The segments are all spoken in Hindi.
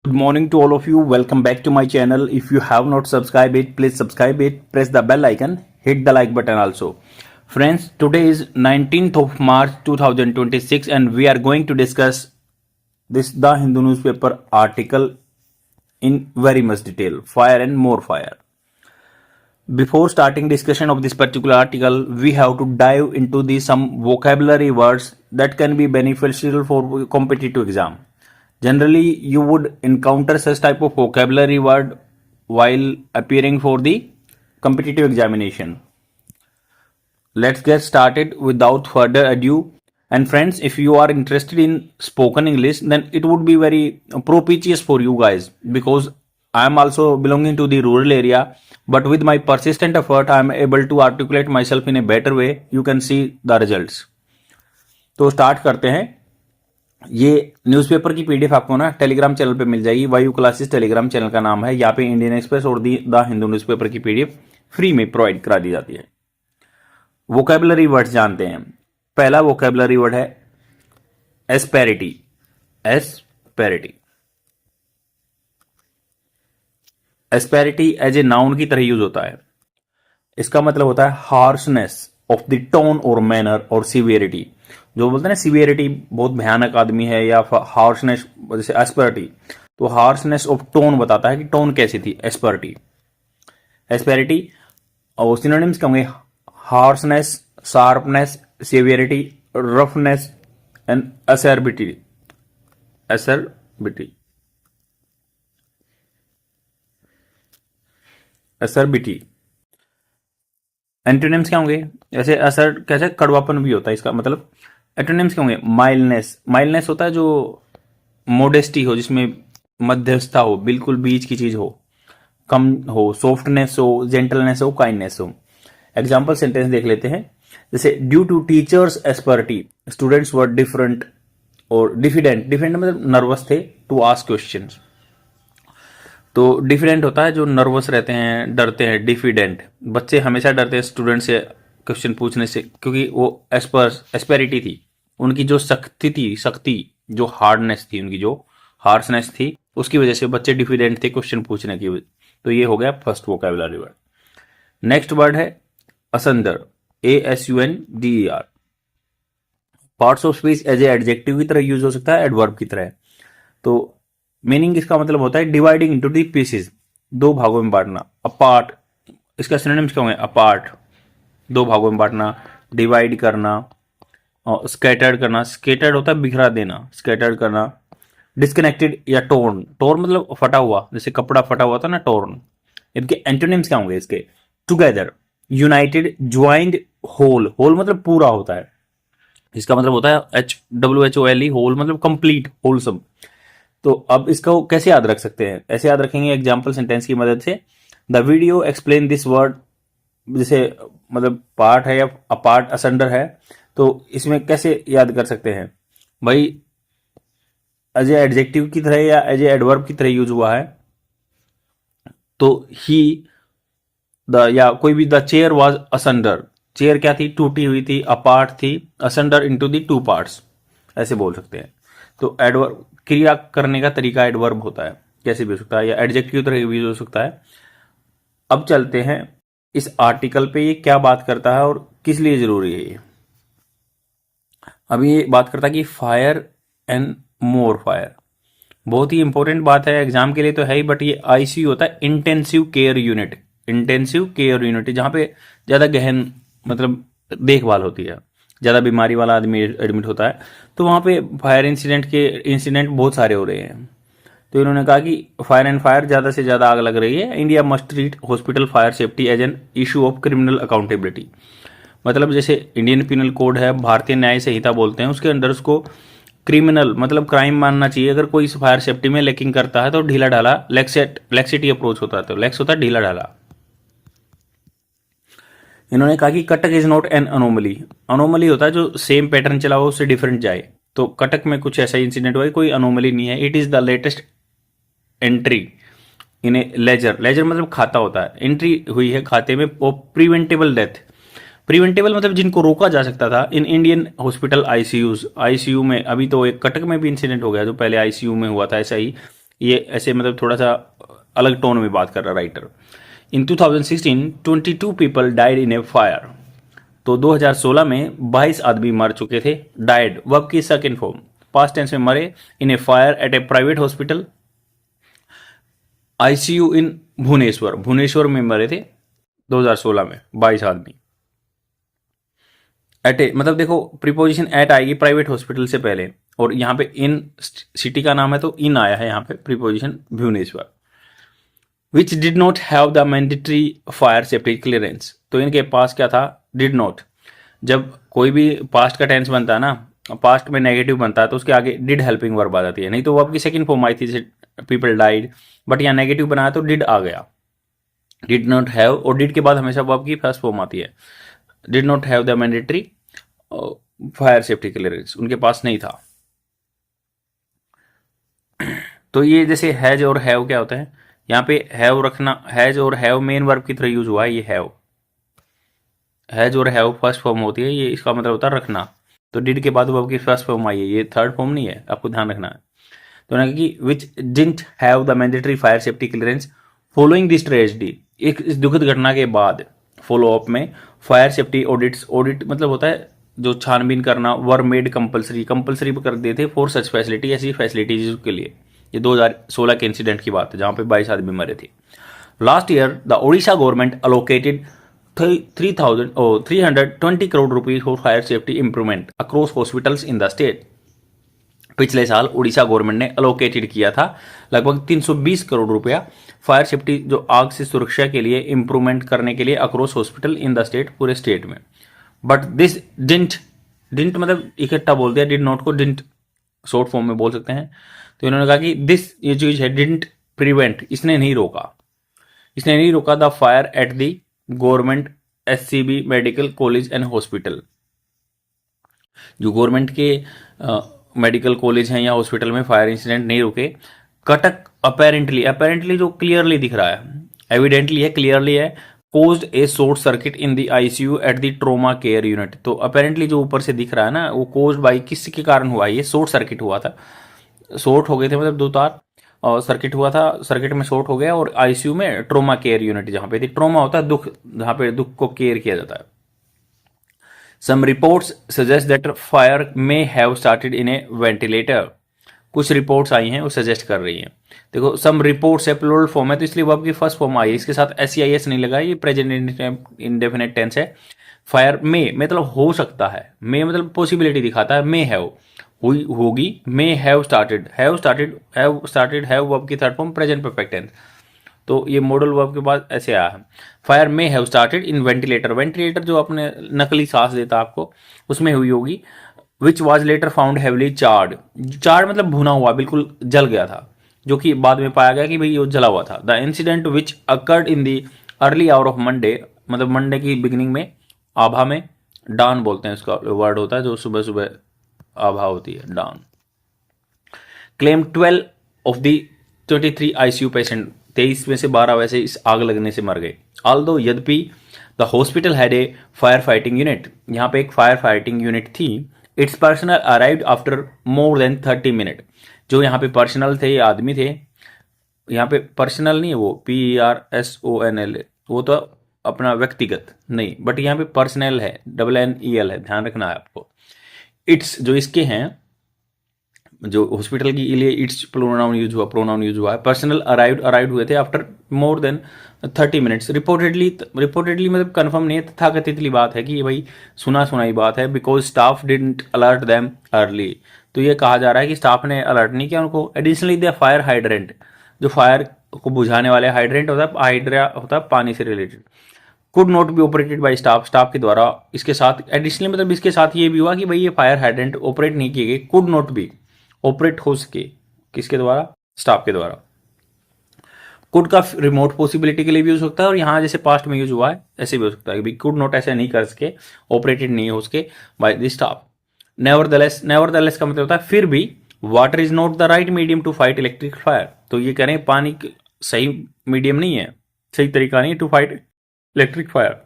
Good morning to all of you. Welcome back to my channel. If you have not subscribed it, please subscribe it. Press the bell icon. Hit the like button also. Friends, today is 19th of March 2026 and we are going to discuss this The Hindu newspaper article in very much detail. Fire and more fire. Before starting discussion of this particular article, we have to dive into some vocabulary words that can be beneficial for competitive exam. Generally, you would encounter such type of vocabulary word while appearing for the competitive examination. Let's get started without further ado. And friends, if you are interested in spoken English, then it would be very propitious for you guys because I am also belonging to the rural area. But with my persistent effort, I am able to articulate myself in a better way. You can see the results. तो स्टार्ट करते हैं. ये न्यूज़पेपर की पीडीएफ आपको ना टेलीग्राम चैनल पे मिल जाएगी. वायु क्लासेस टेलीग्राम चैनल का नाम है. यहाँ पे इंडियन एक्सप्रेस और द हिंदू न्यूज़पेपर की पीडीएफ फ्री में प्रोवाइड करा दी जाती है. वोकैबुलरी वर्ड्स जानते हैं. पहला वोकैबुलरी वर्ड है asperity. Asperity. Asperity as a noun की तरह यूज होता है. इसका मतलब होता है हार्शनेस ऑफ द टोन और मैनर और सिवियरिटी. जो बोलते हैं ना सिवियरिटी बहुत भयानक आदमी है या हार्शनेस जैसे एस्पेरिटी, तो हार्शनेस ऑफ टोन बताता है कि टोन कैसी थी. एस्पेरिटी. एस्पेरिटी और सिनोनिम्स क्या होंगे? Harshness, sharpness, severity, roughness and acerbity. Acerbity. Acerbity. Antonyms क्या होंगे? जैसे असर कैसे कड़वापन भी होता है इसका मतलब. एंटोनिम्स क्या होंगे? माइल्डनेस. माइल्डनेस होता है जो मोडेस्टी हो, जिसमें मध्यस्थता हो, बिल्कुल बीच की चीज हो, कम हो. सॉफ्टनेस हो, जेंटलनेस हो, काइंडनेस हो. एग्जाम्पल सेंटेंस देख लेते हैं. जैसे due to teachers asperity students were different और डिफिडेंट. डिफिडेंट मतलब नर्वस थे टू आस्क क्वेश्चंस. तो डिफिडेंट होता है जो नर्वस रहते हैं, डरते हैं. डिफिडेंट. बच्चे हमेशा डरते हैं स्टूडेंट से क्वेश्चन पूछने से, क्योंकि वो एस्पेरिटी थी उनकी, जो सख्ती जो हार्डनेस थी उनकी, जो हार्शनेस थी, उसकी वजह से बच्चे डिफिडेंट थे क्वेश्चन पूछने की वजह. तो ये हो गया first vocabulary word. Next word है asunder. ASUNDER. Parts of speech as a adjective की तरह यूज हो सकता है, एडवर्ब की तरह. तो मीनिंग इसका मतलब होता है डिवाइडिंग इनटू दी पीसेस, दो भागों में बांटना. अपार्ट. इसका सिनोनिम्स क्या होंगे? अपार्ट दो भागों में बांटना, डिवाइड करना, और स्कैटर्ड करना. स्कैटर्ड होता है बिखरा देना, स्कैटर्ड करना. डिस्कनेक्टेड या टोर्न. टोर्न मतलब फटा हुआ, जैसे कपड़ा फटा हुआ था ना, टोर्न. इनके एंटोनिम्स क्या होंगे इसके? Together, united, joined, whole. Whole मतलब पूरा होता है. इसका मतलब होता है HWHOLE. होल मतलब कंप्लीट, होलसम. तो अब इसको कैसे याद रख सकते हैं? ऐसे याद रखेंगे एग्जाम्पल सेंटेंस की मदद से. The video explain this word. जैसे मतलब पार्ट है या अपार्ट, असंडर है, तो इसमें कैसे याद कर सकते हैं भाई? एज ए एडजेक्टिव की तरह या एज ए एडवर्ब की तरह यूज हुआ है. तो ही या कोई भी. The chair was asunder. Chair क्या थी? टूटी हुई थी, अपार्ट थी. Asunder into the two parts, ऐसे बोल सकते हैं. तो एडवर्ब क्रिया करने का तरीका एडवर्ब होता है, कैसे भी हो सकता है, या एडजेक्टिव की तरह भी हो सकता है. अब चलते हैं इस आर्टिकल पे. ये क्या बात करता है और किस लिए जरूरी है ये? अभी ये बात करता है कि फायर एंड मोर फायर. बहुत ही इंपॉर्टेंट बात है एग्जाम के लिए तो है ही, बट ये ICU होता है, intensive care unit. Intensive care unit जहां पे ज्यादा गहन मतलब देखभाल होती है, ज्यादा बीमारी वाला आदमी एडमिट होता है. तो वहां पे फायर इंसिडेंट बहुत सारे हो रहे हैं. तो इन्होंने कहा कि फायर एंड फायर, ज्यादा से ज्यादा आग लग रही है. India must treat hospital fire safety as an issue of criminal accountability. मतलब जैसे इंडियन पिनल कोड है, भारतीय न्याय संहिता बोलते हैं, उसके अंदर उसको क्रिमिनल मतलब क्राइम मानना चाहिए. अगर कोई फायर सेफ्टी में लैकिंग करता है तो ढीला ढाला लेक्सिटी अप्रोच होता है. तो लेक्स होता है ढीला ढाला. इन्होंने कहा कि Cuttack is not an anomaly. Anomaly होता है जो सेम पैटर्न चला हो, उससे डिफरेंट जाए. तो कटक में कुछ ऐसा इंसिडेंट हुआ, कोई अनोमली नहीं है. It is the latest entry in a ledger. Ledger मतलब खाता होता है. एंट्री हुई है खाते में वो प्रिवेंटेबल डेथ. प्रिवेंटेबल मतलब जिनको रोका जा सकता था इन इंडियन हॉस्पिटल ICU में. अभी तो एक कटक में भी इंसिडेंट हो गया जो पहले ICU में हुआ था ऐसा ही. ये ऐसे मतलब थोड़ा सा अलग टोन में बात कर रहा writer. In 2016 22 people died in a fire. तो 2016 में 22 आदमी मर चुके थे। डाइड वर्ब की सेकंड फॉर्म, पास्ट टेंस में मरे, in a fire at a private hospital. ICU in Bhubaneswar, Bhubaneswar में मरे थे 2016 में 22 आदमी। एट ए मतलब देखो प्रीपोजिशन एट आएगी प्राइवेट हॉस्पिटल से पहले, और यहाँ पे इन सिटी का नाम है तो इन आया है यहाँ पे preposition Bhubaneswar. Which did not have the mandatory fire safety clearance. तो इनके पास क्या था, डिड नॉट। जब कोई भी पास्ट का टेंस बनता है ना, पास्ट में नेगेटिव बनता है तो उसके आगे डिड हेल्पिंग वर्ब आ जाती है, नहीं तो वो आपकी सेकंड फॉर्म आई थी पीपल डाइड, बट यहाँ नेगेटिव बनाया तो डिड आ गया। डिड नॉट हैव, और डिड के बाद हमेशा वर्ब की फर्स्ट फॉर्म आती है। Did not have the mandatory fire safety clearance, उनके पास नहीं था। तो ये जैसे हैज और हैव क्या होता है, यहाँ पे हैव रखना, हैज और हैव मेन वर्ब की तरह यूज हुआ है। ये हैज और हैव फर्स्ट फॉर्म होती है, ये इसका मतलब होता है रखना। तो डिड के बाद वर्ब की फर्स्ट फॉर्म आई है, ये थर्ड फॉर्म नहीं है, आपको ध्यान रखना है। तो उन्होंने कि which didn't have the mandatory fire safety clearance following this tragedy. एक इस दुखद घटना के बाद फॉलो अप में फायर सेफ्टी ऑडिट्स, ऑडिट मतलब होता है जो छानबीन करना, वर मेड कंपलसरी, कंपलसरी कर दिए थे फॉर सच फैसिलिटी, ऐसी फैसिलिटीज के लिए। ये 2016 के इंसिडेंट की बात है जहां पे 22 आदमी मरे थे। Last year the Odisha government allocated 320 crore rupees for fire safety improvement across hospitals in the state. पिछले साल उड़ीसा गवर्नमेंट ने अलोकेटेड किया था लगभग 320 करोड़ रुपया फायर सेफ्टी, जो आग से सुरक्षा के लिए इंप्रूवमेंट करने के लिए across hospital in the state, पूरे स्टेट में। बट दिस डिंट मतलब इकट्ठा बोल दिया, डिड नॉट को डिंट शॉर्ट फॉर्म में बोल सकते हैं। तो इन्होंने कहा कि दिस ये चीज है डिंट प्रिवेंट, इसने नहीं रोका the fire at the government SCB medical college and hospital. जो गवर्नमेंट के मेडिकल कॉलेज हैं या हॉस्पिटल में फायर इंसिडेंट नहीं रुके। कटक अपेरेंटली जो क्लियरली दिख रहा है, एविडेंटली है, क्लियरली है, caused A short circuit in the ICU at the trauma care unit. तो अपेरेंटली जो ऊपर से दिख रहा है ना, वो कोज्ड बाई किसके कारण हुआ, ये शॉर्ट सर्किट हुआ था, शॉर्ट हो गए थे मतलब दो तार, और सर्किट हुआ था, सर्किट में शॉर्ट हो गया, और आईसीयू में ट्रोमा केयर यूनिट जहां पे थी, ट्रोमा होता है दुख, जहां पे दुख को केयर किया जाता है। Some reports suggest that fire may have started in a ventilator. कुछ रिपोर्ट्स आई हैं वो सजेस्ट कर रही हैं। देखो सम रिपोर्ट्स है प्लूरल फॉर्म है, तो इसलिए वर्ब की फर्स्ट फॉर्म आई है, इसके साथ SEIS नहीं लगा, ये प्रेजेंट इंडेफिनेट टेंस है। फायर में मतलब हो सकता है, मे मतलब पॉसिबिलिटी दिखाता है, मे हैव हुई होगी, may have started, have verb की third form present perfect tense. तो ये मॉडल वर्ब के बाद ऐसे आया है। फायर में have started in ventilator, ventilator जो अपने नकली सांस देता आपको, उसमें हुई होगी। Which was later found heavily charred, charred मतलब भुना हुआ, बिल्कुल जल गया था, जो कि बाद में पाया गया कि भाई वो जला हुआ था। The incident which occurred in the early hour of Monday, मतलब मंडे की बिगिनिंग में, आभा में, डान बोलते हैं उसका वर्ड होता है जो सुबह सुबह आभा होती है, dawn. Claim 12 of the 23 ICU patient, 23 में से 12 वैसे इस आग लगने से मर गए। ऑल्दो यद्यपि the hospital had a fire fighting unit, यहाँ पे एक फायर फाइटिंग यूनिट थी। It's personal arrived after more than 30 minute, जो यहाँ पे पर्सनल थे, ये आदमी थे, यहाँ पे पर्सनल नहीं है वो PERSONL, वो तो अपना व्यक्तिगत नहीं, बट यहाँ पे पर्सनल है, NNEL है, ध्यान रखना है आपको। इट्स जो इसके हैं, जो हॉस्पिटल के लिए इट्स प्रोनाउन यूज हुआ है। पर्सनल अराइव्ड हुए थे after more than 30 minutes. Reportedly मतलब कंफर्म नहीं है, तथाकथित बात है कि ये भाई सुना सुनाई बात है। Because staff didn't alert them early, तो ये कहा जा रहा है कि स्टाफ ने अलर्ट नहीं किया उनको। एडिशनली द फायर हाइड्रेंट, जो फायर को बुझाने वाले हाइड्रेंट होता है, हाइड्रा होता है पानी से related, could not be operated by staff के द्वारा। इसके साथ एडिशनली मतलब इसके साथ ये भी हुआ कि भाई ये फायर हाइड्रेंट ऑपरेट नहीं किए गए, कुड नॉट बी ऑपरेट हो सके, किसके द्वारा, स्टाफ के द्वारा। कुड का रिमोट पॉसिबिलिटी के लिए भी हो सकता है, और यहां जैसे पास्ट में यूज हुआ है ऐसे भी हो सकता है कि कुड नॉट ऐसे नहीं कर सके, ऑपरेटेड नहीं हो सके बाय द स्टाफ। नेवरदलेस का मतलब होता है फिर भी। Water is not the right medium to fight electric fire, तो ये कह रहे हैं पानी सही मीडियम नहीं है, सही तरीका नहीं to fight electric fire.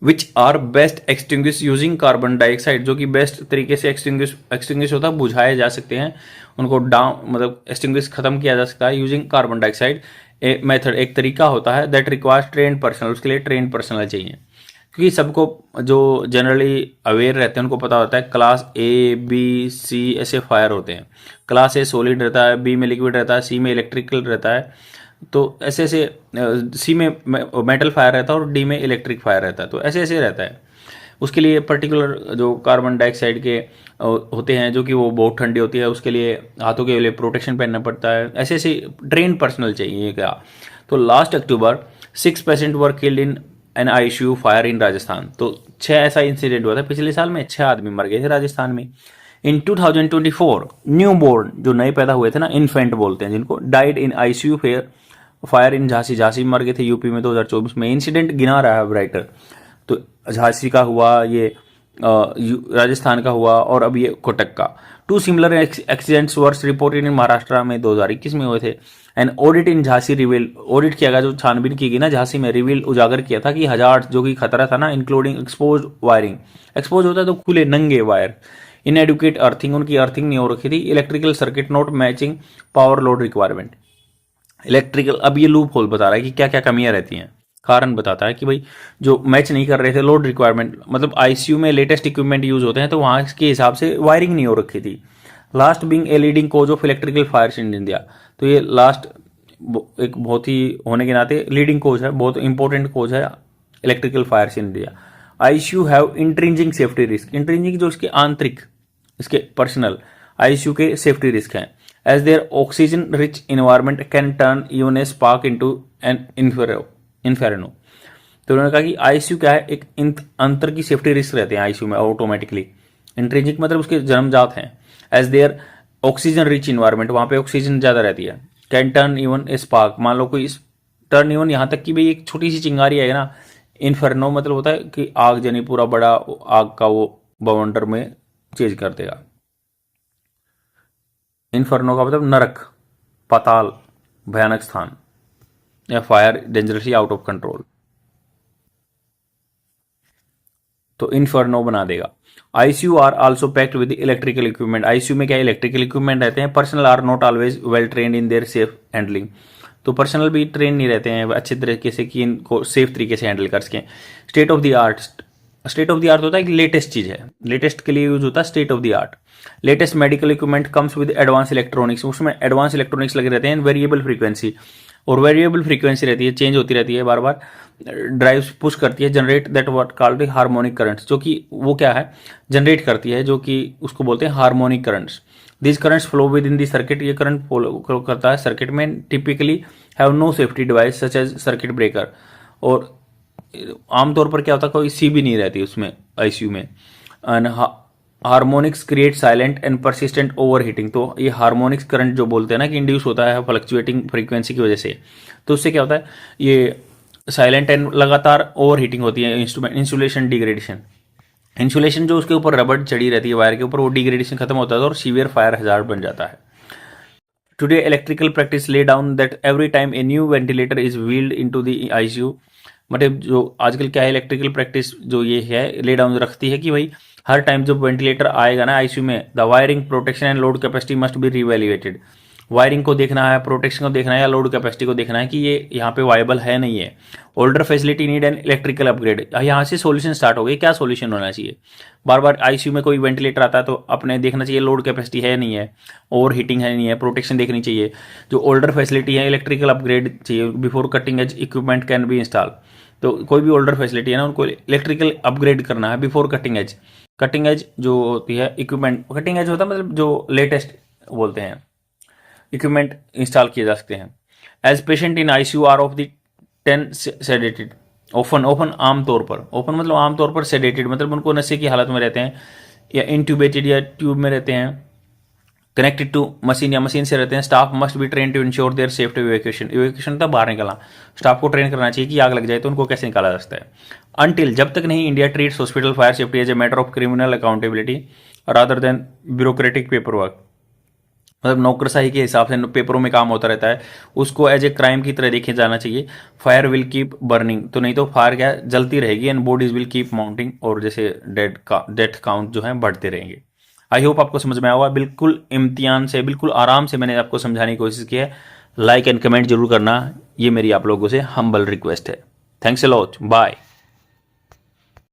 Which are best extinguish using carbon dioxide, जो कि बेस्ट तरीके से एक्सटिंग्विश होता है, बुझाए जा सकते हैं उनको, डाउन मतलब एक्सटिंग्विश खत्म किया जा सकता है using carbon dioxide. A method एक तरीका होता है दैट रिक्वायर्स ट्रेन पर्सनल, उसके लिए ट्रेन पर्सनल चाहिए, क्योंकि सबको जो जनरली अवेयर रहते हैं उनको पता होता है क्लास ए बी सी ऐसे फायर होते हैं। क्लास ए सॉलिड रहता है, बी में लिक्विड रहता है, सी में इलेक्ट्रिकल रहता है, तो ऐसे ऐसे सी में मेटल फायर रहता है और डी में इलेक्ट्रिक फायर रहता है, तो ऐसे ऐसे रहता है। उसके लिए पर्टिकुलर जो कार्बन डाइऑक्साइड के होते हैं जो कि वो बहुत ठंडी होती है, उसके लिए हाथों के लिए प्रोटेक्शन पहनना पड़ता है, ऐसे ऐसे ट्रेन पर्सनल चाहिए क्या। तो last October 6 patient were killed in an ICU fire in Rajasthan. तो 6 ऐसा इंसिडेंट हुआ था पिछले साल में, 6 आदमी मर गए थे राजस्थान में। इन 2024 न्यू बोर्न जो नए पैदा हुए थे ना, इन्फेंट बोलते हैं जिनको, died in ICU fire in Jhansi, Jhansi में मर गए थे यूपी में 2024 में। इंसिडेंट गिना रहा है राइटर, तो झांसी का हुआ, ये राजस्थान का हुआ, और अब ये कोटक का। 2 similar accidents were reported in Maharashtra में 2021 में हुए थे। And audit in Jhansi reveal, audit किया गया, जो छानबीन की गई ना झांसी में, रिवील उजागर किया था कि हजार्ड जो कि खतरा था ना, इंक्लूडिंग एक्सपोज वायरिंग, एक्सपोज होता है तो खुले नंगे वायर, इनएडुकेट अर्थिंग, उनकी अर्थिंग नहीं हो रखी थी, electrical circuit not matching power load requirement, electrical. अब ये लूप होल बता रहा है कि क्या क्या कमियां रहती हैं, कारण बताता है कि भाई जो मैच नहीं कर रहे थे लोड रिक्वायरमेंट, मतलब आईसीयू में लेटेस्ट इक्विपमेंट यूज होते हैं तो वहां के हिसाब से वायरिंग नहीं हो रखी थी। Last being a leading cause of electrical fires in India, तो ये लास्ट एक बहुत ही होने के नाते लीडिंग कोज है, बहुत इंपॉर्टेंट कोज है electrical fires in India. ICU have intrinsic safety risk, intrinsic जो इसके आंतरिक, इसके पर्सनल आईसीयू के सेफ्टी रिस्क हैं। As there oxygen rich environment can turn even a spark into an inferno. तो उन्होंने कहा कि आईसीयू क्या है, एक अंतर की सेफ्टी रिस्क रहते हैं आईसीयू में ऑटोमेटिकली। इंट्रिंजिक मतलब उसके जन्मजात हैं। As there oxygen rich environment, वहां पे ऑक्सीजन ज्यादा रहती है। Can turn even a spark, मान लो कोई टर्न इवन यहां तक कि भाई एक छोटी सी चिंगारी है ना, इन्फेर्नो मतलब होता है कि आग जनी पूरा बड़ा आग का वो बवंडर में चेंज कर देगा। इन्फर्नो का मतलब नरक, पाताल, भयानक स्थान, या fire dangerously out of control, तो इन्फर्नो बना देगा। ICU are also packed with electrical equipment, ICU में क्या इलेक्ट्रिकल इक्विपमेंट रहते हैं। Personnel are not always well trained in their safe handling, तो पर्सनल भी ट्रेन नहीं रहते हैं अच्छे तरीके से कि इनको सेफ तरीके से हैंडल कर सकें। State of the art, state of the art होता है कि लेटेस्ट चीज है, लेटेस्ट के लिए यूज होता है state of the art. Latest medical equipment comes with advance electronics, उसमें एडवांस इलेक्ट्रॉनिक्स लगे रहते हैं। वेरिएबल फ्रीक्वेंसी, और वेरिएबल फ्रीक्वेंसी रहती है, चेंज होती रहती है बार बार, ड्राइव्स पुश करती है, generate that what called harmonic currents, जो कि वो क्या है जनरेट करती है, जो कि उसको बोलते हैं harmonic currents. This currents flow within the circuit, ये करंट फ्लो करता है सर्किट में। Typically have no safety device such as circuit breaker, और आमतौर पर क्या होता है कोई सी भी नहीं रहती उसमें आईसीयू में। And harmonics create silent and persistent over heating, तो ये हार्मोनिक्स करंट जो बोलते हैं ना कि इंड्यूस होता है फ्लक्चुएटिंग फ्रीक्वेंसी की वजह से, तो उससे क्या होता है ये साइलेंट एंड लगातार ओवर हीटिंग होती है। इंस्ट्रूमेंट इंसुलेशन डिग्रेडेशन, इंसुलेशन जो उसके ऊपर रबड़ चढ़ी रहती है वायर के ऊपर, वो डिग्रेडेशन खत्म होता है और सीवियर फायर हजार्ड बन जाता है। Today electrical practice lay down that every time a new ventilator is wheeled into the ICU, मतलब जो आजकल क्या है इलेक्ट्रिकल प्रैक्टिस जो ये है ले डाउन रखती है कि भाई हर टाइम जब वेंटिलेटर आएगा ना आईसीयू में, the wiring protection and load capacity must be reevaluated. Wiring को देखना है, प्रोटेक्शन को देखना है, या लोड कैपेसिटी को देखना है कि ये यहाँ पे वायबल है नहीं है। Older facility need an electrical upgrade, यहाँ से सॉल्यूशन स्टार्ट हो गई, क्या सॉल्यूशन होना चाहिए। बार बार आईसीयू में कोई वेंटिलेटर आता है तो अपने देखना चाहिए लोड कैपेसिटी है नहीं है, ओवर हीटिंग है नहीं है, प्रोटेक्शन देखनी चाहिए। जो ओल्डर फैसिलिटी है इलेक्ट्रिकल अपग्रेड चाहिए before cutting edge equipment can be install, तो कोई भी ओल्डर फैसिलिटी है ना उनको इलेक्ट्रिकल अपग्रेड करना है before cutting edge. Cutting edge जो होती है इक्विपमेंट, कटिंग एज होता है मतलब जो लेटेस्ट बोलते हैं इक्विपमेंट इंस्टॉल किए जा सकते हैं। As patient in ICU are of the 10 sedated, open open आमतौर पर, ओपन मतलब आमतौर पर सेडेटेड मतलब उनको नशे की हालत में रहते हैं, या इंट्यूबेटेड या ट्यूब में रहते हैं, कनेक्टेड टू मशीन या मशीन से रहते हैं। Staff must be train to ensure their safety evacuation, evacuation तब बाहर निकलना, स्टाफ को ट्रेन करना चाहिए कि आग लग जाए तो उनको कैसे निकाला जा सकता है। अनटिल, जब तक नहीं India treats hospital fire safety as a matter of criminal accountability rather than bureaucratic paperwork, मतलब नौकरशाही के हिसाब से पेपरों में काम होता रहता है, उसको एज ए क्राइम की तरह देखे जाना चाहिए। फायर विल कीप बर्निंग, तो नहीं तो फायर क्या जलती रहेगी, and bodies will keep mounting, और जैसे डेथ काउंट जो है बढ़ते रहेंगे। आई होप आपको समझ में आया होगा। बिल्कुल इम्तिहान से बिल्कुल आराम से मैंने आपको समझाने की कोशिश की है। लाइक एंड कमेंट जरूर करना, ये मेरी आप लोगों से हम्बल रिक्वेस्ट है। Thanks a lot, bye.